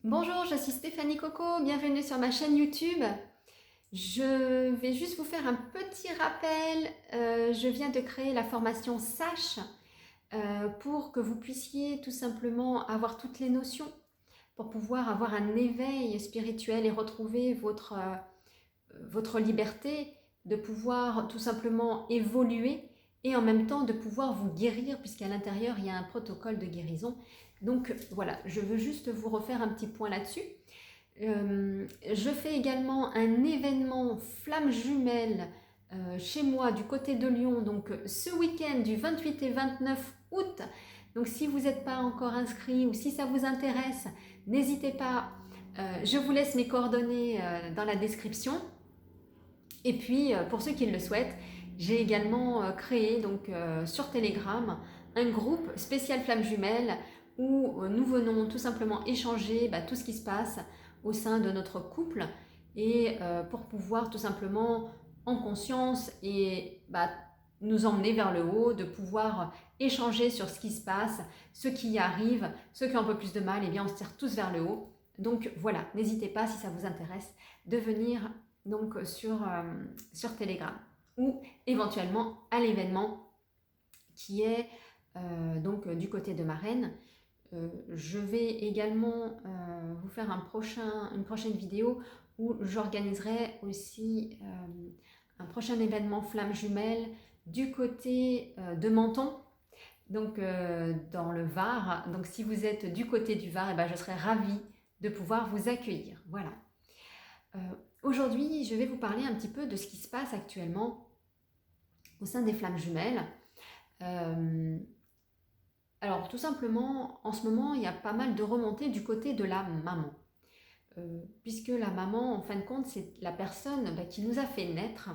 Bonjour, je suis Stéphanie Coco, bienvenue sur ma chaîne YouTube. Je vais juste vous faire un petit rappel. Je viens de créer la formation SACH pour que vous puissiez tout simplement avoir toutes les notions, pour pouvoir avoir un éveil spirituel et retrouver votre liberté, de pouvoir tout simplement évoluer et en même temps de pouvoir vous guérir, puisqu'à l'intérieur il y a un protocole de guérison. Donc voilà, je veux juste vous refaire un petit point là-dessus. Je fais également un événement flamme jumelle chez moi du côté de Lyon, donc ce week-end du 28 et 29 août. Donc si vous n'êtes pas encore inscrit ou si ça vous intéresse, n'hésitez pas, je vous laisse mes coordonnées dans la description. Et puis pour ceux qui le souhaitent, j'ai également créé donc sur Telegram un groupe spécial flamme jumelle où nous venons tout simplement échanger tout ce qui se passe au sein de notre couple et pour pouvoir tout simplement en conscience et nous emmener vers le haut, de pouvoir échanger sur ce qui se passe, ceux qui y arrivent, ceux qui ont un peu plus de mal, et bien on se tire tous vers le haut. Donc voilà, n'hésitez pas si ça vous intéresse de venir donc sur Telegram ou éventuellement à l'événement qui est donc du côté de Marennes. Je vais également vous faire une prochaine vidéo où j'organiserai aussi un prochain événement flamme jumelle du côté de Menton, donc dans le Var. Donc si vous êtes du côté du Var, je serai ravie de pouvoir vous accueillir. Voilà. Aujourd'hui, je vais vous parler un petit peu de ce qui se passe actuellement au sein des flammes jumelles. Alors tout simplement, en ce moment, il y a pas mal de remontées du côté de la maman. Puisque la maman, en fin de compte, c'est la personne qui nous a fait naître.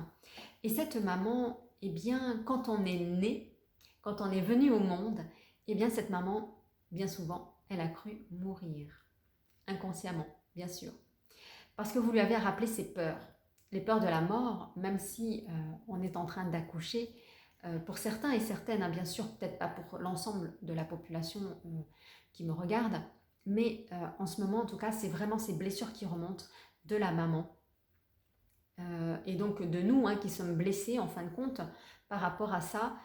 Et cette maman, eh bien, quand on est né, quand on est venu au monde, eh bien, cette maman, bien souvent, elle a cru mourir. Inconsciemment, bien sûr. Parce que vous lui avez rappelé ses peurs. Les peurs de la mort, même si on est en train d'accoucher, pour certains et certaines, bien sûr, peut-être pas pour l'ensemble de la population qui me regarde, mais en ce moment, en tout cas, c'est vraiment ces blessures qui remontent de la maman. Et donc de nous qui sommes blessés, en fin de compte, par rapport à ça,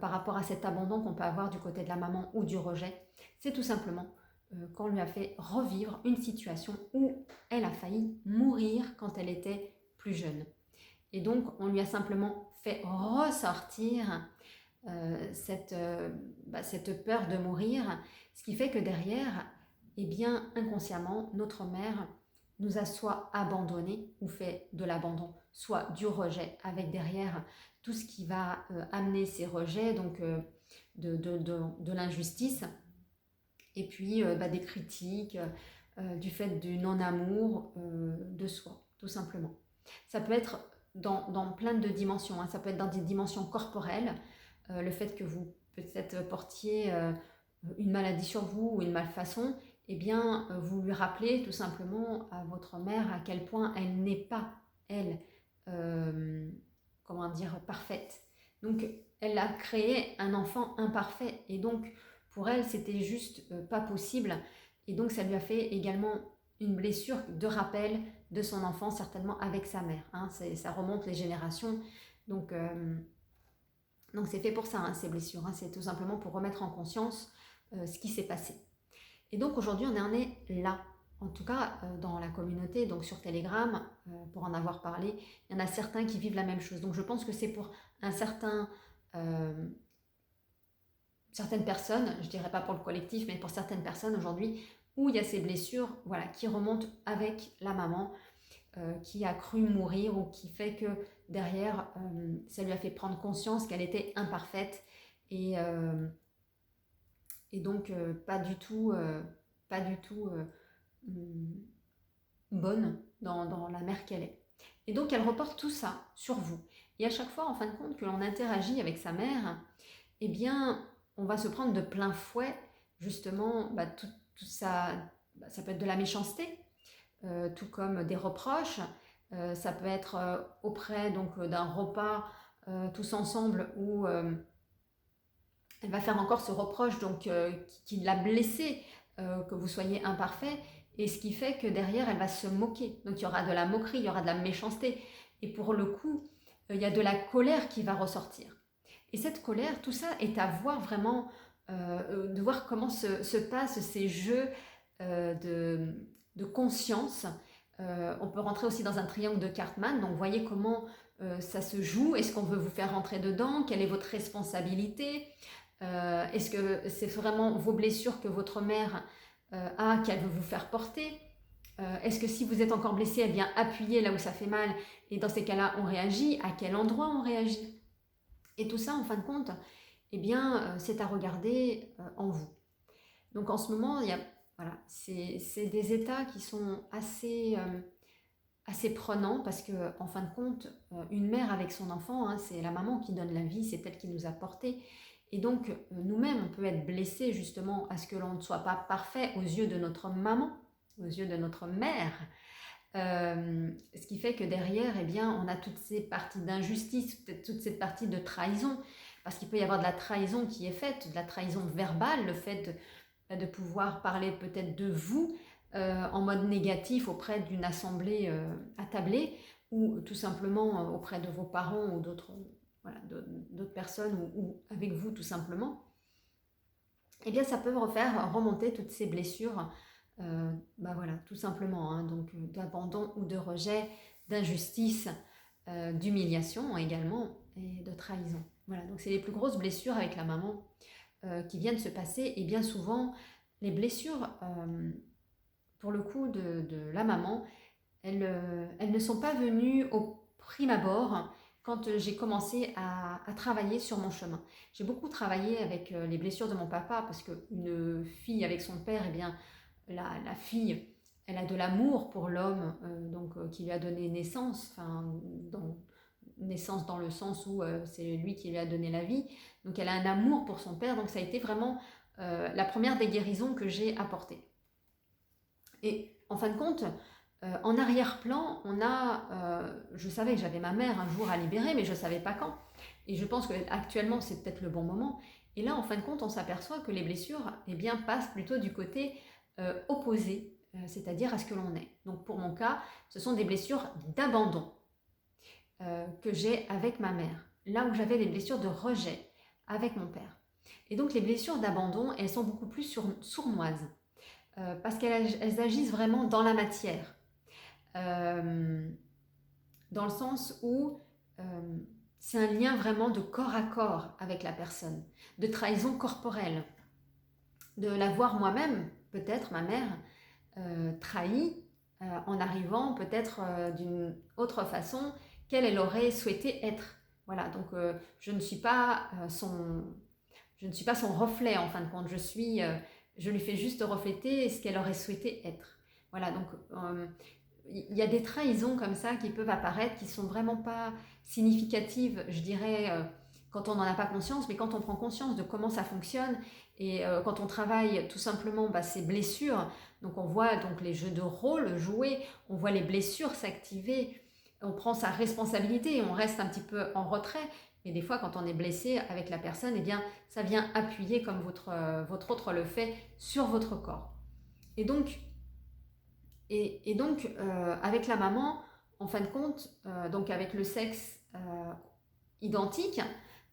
par rapport à cet abandon qu'on peut avoir du côté de la maman ou du rejet. C'est tout simplement qu'on lui a fait revivre une situation où elle a failli mourir quand elle était plus jeune. Et donc, on lui a simplement fait ressortir cette peur de mourir, ce qui fait que derrière, eh bien, inconsciemment, notre mère nous a soit abandonnés ou fait de l'abandon, soit du rejet, avec derrière tout ce qui va amener ces rejets, donc de l'injustice, et puis des critiques, du fait du non-amour de soi, tout simplement. Ça peut être dans plein de dimensions, ça peut être dans des dimensions corporelles, le fait que vous peut-être portiez une maladie sur vous ou une malfaçon, eh bien vous lui rappelez tout simplement à votre mère à quel point elle n'est pas, elle, comment dire, parfaite. Donc elle a créé un enfant imparfait et donc pour elle c'était juste pas possible et donc ça lui a fait également une blessure de rappel de son enfant, certainement avec sa mère. Ça remonte les générations, donc c'est fait pour ça, ces blessures. C'est tout simplement pour remettre en conscience ce qui s'est passé. Et donc aujourd'hui, on en est là. En tout cas, dans la communauté, donc sur Telegram, pour en avoir parlé, il y en a certains qui vivent la même chose. Donc je pense que c'est pour certaines personnes, je dirais pas pour le collectif, mais pour certaines personnes aujourd'hui, où il y a ces blessures qui remontent avec la maman, qui a cru mourir ou qui fait que derrière, ça lui a fait prendre conscience qu'elle était imparfaite et donc pas du tout bonne dans la mère qu'elle est. Et donc elle reporte tout ça sur vous. Et à chaque fois, en fin de compte, que l'on interagit avec sa mère, eh bien, on va se prendre de plein fouet, justement, tout ça, ça peut être de la méchanceté, tout comme des reproches. Ça peut être auprès donc d'un repas tous ensemble où elle va faire encore ce reproche donc qui l'a blessé, que vous soyez imparfait Et ce qui fait que derrière, elle va se moquer. Donc il y aura de la moquerie, il y aura de la méchanceté. Et pour le coup, il y a de la colère qui va ressortir. Et cette colère, tout ça est à voir vraiment, de voir comment se passent ces jeux de conscience. On peut rentrer aussi dans un triangle de Cartman, donc voyez comment ça se joue. Est-ce qu'on veut vous faire rentrer dedans? Quelle est votre responsabilité? Est-ce que c'est vraiment vos blessures que votre mère a, qu'elle veut vous faire porter? Est-ce que si vous êtes encore blessé, elle vient appuyer là où ça fait mal? Et dans ces cas-là, on réagit. À quel endroit on réagit? Et tout ça, en fin de compte, eh bien, c'est à regarder en vous. Donc en ce moment, voilà, c'est des états qui sont assez prenants parce que, en fin de compte, une mère avec son enfant, hein, c'est la maman qui donne la vie, c'est elle qui nous a portés. Et donc, nous-mêmes, on peut être blessés justement à ce que l'on ne soit pas parfait aux yeux de notre maman, aux yeux de notre mère. Ce qui fait que derrière, eh bien, on a toutes ces parties d'injustice, peut-être toute cette partie de trahison, parce qu'il peut y avoir de la trahison qui est faite, de la trahison verbale, le fait de pouvoir parler peut-être de vous en mode négatif auprès d'une assemblée attablée, ou tout simplement auprès de vos parents ou d'autres personnes, ou avec vous tout simplement. Eh bien, ça peut refaire remonter toutes ces blessures, voilà, tout simplement, hein, donc d'abandon ou de rejet, d'injustice, d'humiliation également, et de trahison. Voilà, donc c'est les plus grosses blessures avec la maman qui viennent se passer, et bien souvent, les blessures, pour le coup de la maman, elles ne sont pas venues au prime abord quand j'ai commencé à travailler sur mon chemin. J'ai beaucoup travaillé avec les blessures de mon papa, parce qu'une fille avec son père, eh bien, la fille, elle a de l'amour pour l'homme qui lui a donné naissance, naissance dans le sens où c'est lui qui lui a donné la vie. Donc elle a un amour pour son père, donc ça a été vraiment la première des guérisons que j'ai apportées. Et en fin de compte, en arrière-plan, je savais que j'avais ma mère un jour à libérer, mais je ne savais pas quand. Et je pense qu'actuellement, c'est peut-être le bon moment. Et là, en fin de compte, on s'aperçoit que les blessures passent plutôt du côté opposé, c'est-à-dire à ce que l'on est. Donc pour mon cas, ce sont des blessures d'abandon que j'ai avec ma mère, là où j'avais des blessures de rejet avec mon père. Et donc les blessures d'abandon, elles sont beaucoup plus sournoises, parce qu'elles agissent vraiment dans la matière. Dans le sens où c'est un lien vraiment de corps à corps avec la personne, de trahison corporelle, de la voir moi-même, peut-être ma mère, trahie en arrivant peut-être d'une autre façon qu'elle aurait souhaité être. Voilà, donc je ne suis pas son reflet en fin de compte, je lui fais juste refléter ce qu'elle aurait souhaité être. Voilà, donc il y a des trahisons comme ça qui peuvent apparaître, qui sont vraiment pas significatives, je dirais, quand on n'en a pas conscience, mais quand on prend conscience de comment ça fonctionne, et quand on travaille tout simplement ces blessures, donc on voit donc les jeux de rôle jouer, on voit les blessures s'activer, on prend sa responsabilité et on reste un petit peu en retrait. Et des fois, quand on est blessé avec la personne, eh bien, ça vient appuyer, comme votre autre le fait, sur votre corps. Et donc, avec la maman, en fin de compte, donc avec le sexe identique,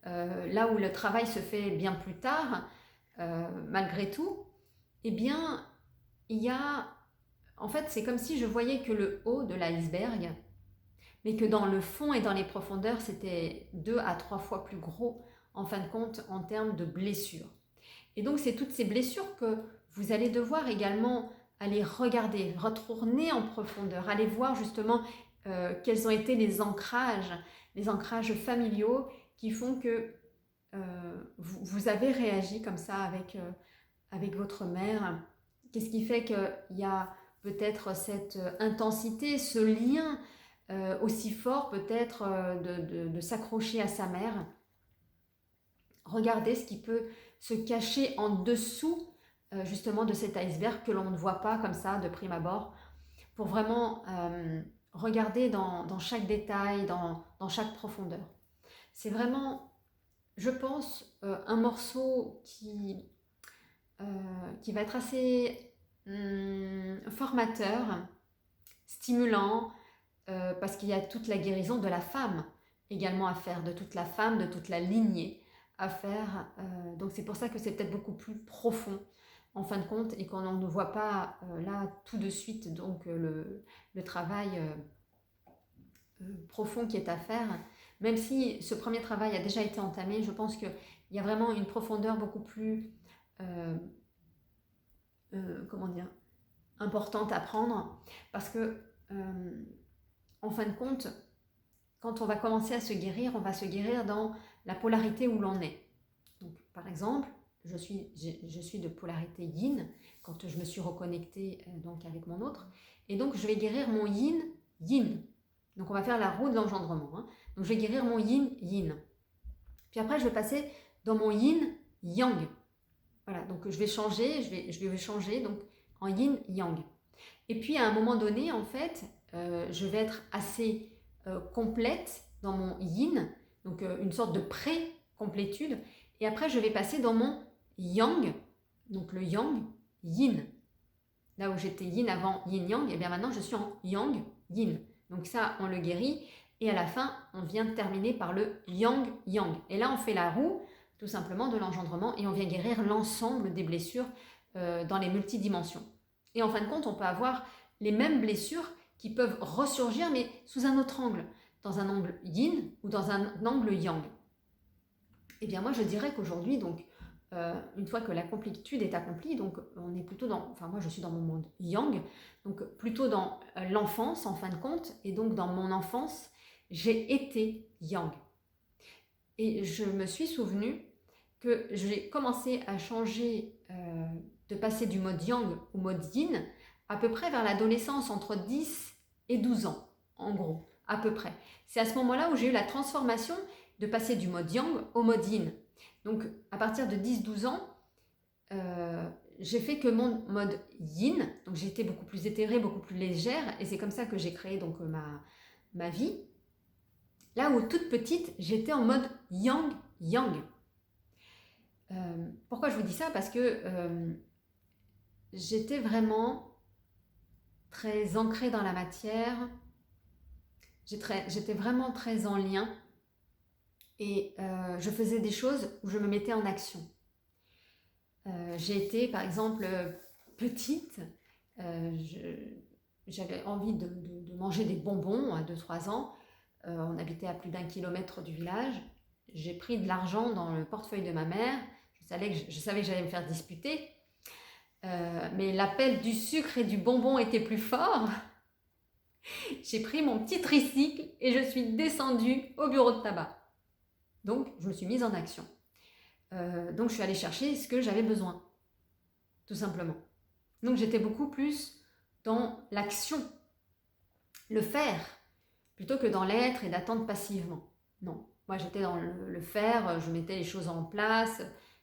là où le travail se fait bien plus tard, malgré tout, eh bien, en fait, c'est comme si je voyais que le haut de l'iceberg, mais que dans le fond et dans les profondeurs, c'était 2 à 3 fois plus gros, en fin de compte, en termes de blessures. Et donc, c'est toutes ces blessures que vous allez devoir également aller regarder, retourner en profondeur, aller voir justement quels ont été les ancrages familiaux qui font que vous avez réagi comme ça avec votre mère. Qu'est-ce qui fait qu'il y a peut-être cette intensité, ce lien aussi fort peut-être de s'accrocher à sa mère. Regardez ce qui peut se cacher en dessous justement de cet iceberg que l'on ne voit pas comme ça de prime abord, pour vraiment regarder dans chaque détail, dans chaque profondeur. C'est vraiment, je pense, un morceau qui va être assez formateur, stimulant, parce qu'il y a toute la guérison de la femme également à faire, de toute la femme, de toute la lignée à faire. Donc c'est pour ça que c'est peut-être beaucoup plus profond en fin de compte et qu'on ne voit pas là tout de suite donc le travail profond qui est à faire. Même si ce premier travail a déjà été entamé, je pense qu'il y a vraiment une profondeur beaucoup plus comment dire, importante à prendre parce que en fin de compte, quand on va commencer à se guérir, on va se guérir dans la polarité où l'on est. Donc, par exemple, je suis de polarité yin quand je me suis reconnectée donc avec mon autre. Et donc, je vais guérir mon yin, yin. Donc, on va faire la roue de l'engendrement. Hein. Donc, je vais guérir mon yin, yin. Puis après, je vais passer dans mon yin, yang. Voilà, donc je vais changer, je vais changer donc, en yin, yang. Et puis, à un moment donné, en fait, je vais être assez complète dans mon yin, donc une sorte de pré-complétude. Et après, je vais passer dans mon yang, donc le yang, yin. Là où j'étais yin avant yin-yang, et bien maintenant je suis en yang, yin. Donc ça, on le guérit. Et à la fin, on vient de terminer par le yang-yang. Et là, on fait la roue, tout simplement, de l'engendrement. Et on vient guérir l'ensemble des blessures dans les multidimensions. Et en fin de compte, on peut avoir les mêmes blessures qui peuvent ressurgir, mais sous un autre angle. Dans un angle yin ou dans un angle yang. Eh bien moi je dirais qu'aujourd'hui, donc, une fois que la complétude est accomplie, donc on est plutôt dans, enfin moi je suis dans mon monde yang, donc plutôt dans l'enfance en fin de compte, et donc dans mon enfance, j'ai été yang. Et je me suis souvenu que j'ai commencé à changer, de passer du mode yang au mode yin, à peu près vers l'adolescence, entre 10 et 12 ans, en gros, à peu près. C'est à ce moment-là où j'ai eu la transformation de passer du mode yang au mode yin. Donc, à partir de 10-12 ans, j'ai fait que mon mode yin, donc j'étais beaucoup plus éthérée, beaucoup plus légère, et c'est comme ça que j'ai créé donc ma vie. Là où toute petite, j'étais en mode yang-yang. Pourquoi je vous dis ça? Parce que j'étais vraiment très ancrée dans la matière, j'étais vraiment très en lien et je faisais des choses où je me mettais en action. J'ai été par exemple petite, j'avais envie de manger des bonbons à 2-3 ans, on habitait à plus d'1 kilomètre du village, j'ai pris de l'argent dans le portefeuille de ma mère, je savais que j'allais me faire disputer, mais l'appel du sucre et du bonbon était plus fort. J'ai pris mon petit tricycle et je suis descendue au bureau de tabac. Donc, je me suis mise en action. Donc, je suis allée chercher ce que j'avais besoin, tout simplement. Donc, j'étais beaucoup plus dans l'action, le faire, plutôt que dans l'être et d'attendre passivement. Non, moi, j'étais dans le faire, je mettais les choses en place.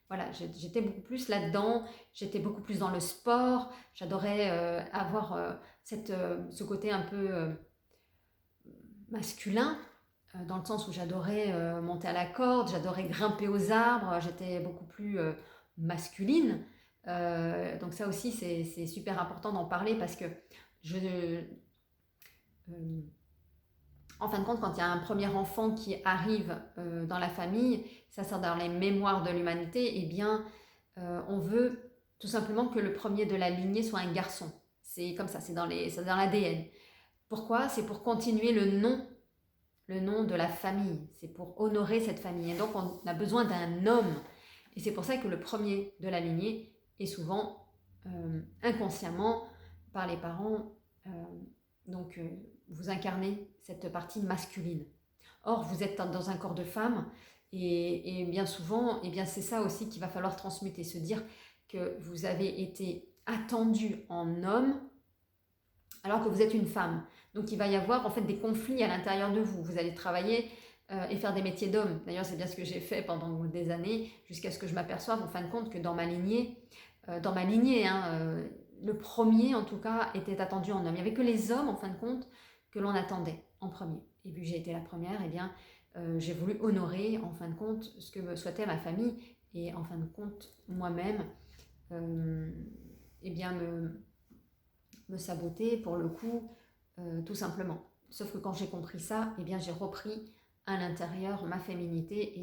Voilà, j'étais beaucoup plus là-dedans, j'étais beaucoup plus dans le sport, j'adorais avoir ce côté un peu masculin, dans le sens où j'adorais monter à la corde, j'adorais grimper aux arbres, j'étais beaucoup plus masculine. Donc ça aussi, c'est super important d'en parler parce que en fin de compte, quand il y a un premier enfant qui arrive dans la famille, ça sert dans les mémoires de l'humanité, eh bien, on veut tout simplement que le premier de la lignée soit un garçon. C'est comme ça, c'est dans l'ADN. Pourquoi? C'est pour continuer le nom de la famille. C'est pour honorer cette famille. Et donc, on a besoin d'un homme. Et c'est pour ça que le premier de la lignée est souvent inconsciemment par les parents. Donc, vous incarnez cette partie masculine. Or, vous êtes dans un corps de femme et bien souvent, eh bien, c'est ça aussi qu'il va falloir transmuter, se dire que vous avez été attendu en homme alors que vous êtes une femme. Donc, il va y avoir en fait des conflits à l'intérieur de vous. Vous allez travailler et faire des métiers d'homme. D'ailleurs, c'est bien ce que j'ai fait pendant des années jusqu'à ce que je m'aperçoive en fin de compte que dans ma lignée, le premier en tout cas était attendu en homme. Il n'y avait que les hommes en fin de compte que l'on attendait en premier. Et vu que j'ai été la première, eh bien, j'ai voulu honorer en fin de compte ce que me souhaitait ma famille et en fin de compte moi-même, eh bien me saboter pour le coup, tout simplement. Sauf que quand j'ai compris ça, eh bien j'ai repris à l'intérieur ma féminité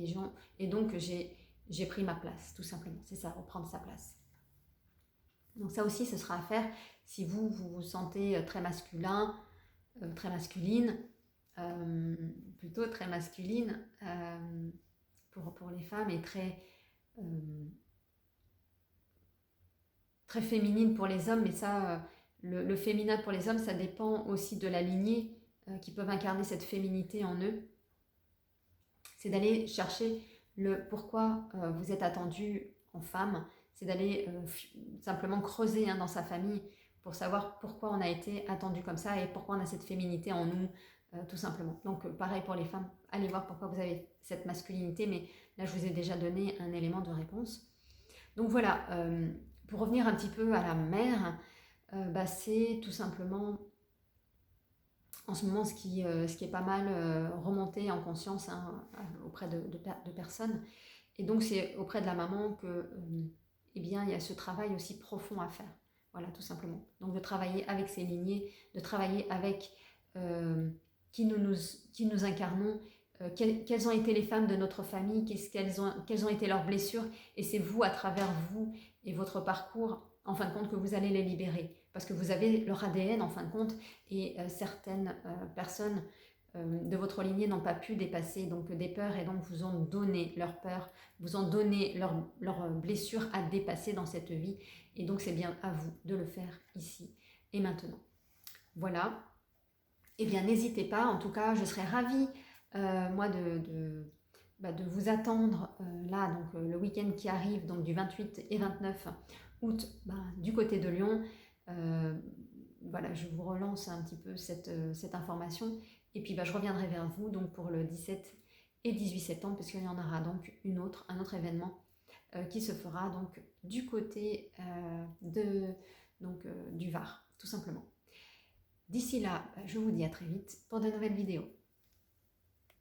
et donc j'ai pris ma place, tout simplement. C'est ça, reprendre sa place. Donc ça aussi, ce sera à faire si vous vous sentez très masculin, très masculine, plutôt très masculine pour les femmes et très féminine pour les hommes. Mais ça, le féminin pour les hommes, ça dépend aussi de la lignée qui peuvent incarner cette féminité en eux. C'est d'aller chercher le pourquoi vous êtes attendu en femme, c'est d'aller simplement creuser dans sa famille pour savoir pourquoi on a été attendu comme ça et pourquoi on a cette féminité en nous, tout simplement. Donc pareil pour les femmes, allez voir pourquoi vous avez cette masculinité, mais là je vous ai déjà donné un élément de réponse. Donc voilà, pour revenir un petit peu à la mère, c'est tout simplement en ce moment ce qui est pas mal remonté en conscience auprès de personnes. Et donc c'est auprès de la maman que eh bien, il y a ce travail aussi profond à faire. Voilà, tout simplement. Donc de travailler avec ces lignées, de travailler avec qui nous incarnons, quelles ont été les femmes de notre famille, quelles ont été leurs blessures, et c'est vous, à travers vous et votre parcours, en fin de compte, que vous allez les libérer. Parce que vous avez leur ADN, en fin de compte, et certaines personnes de votre lignée n'ont pas pu dépasser donc des peurs et donc vous ont donné leurs peurs, vous ont donné leurs blessures à dépasser dans cette vie. Et donc c'est bien à vous de le faire ici et maintenant. Voilà. Eh bien n'hésitez pas, en tout cas je serais ravie moi de vous attendre là, donc le week-end qui arrive, donc du 28 et 29 août, du côté de Lyon. Voilà, je vous relance un petit peu cette information. Et puis je reviendrai vers vous donc pour le 17 et 18 septembre, puisqu'il y en aura donc un autre événement qui se fera donc du côté du Var, tout simplement. D'ici là, je vous dis à très vite pour de nouvelles vidéos.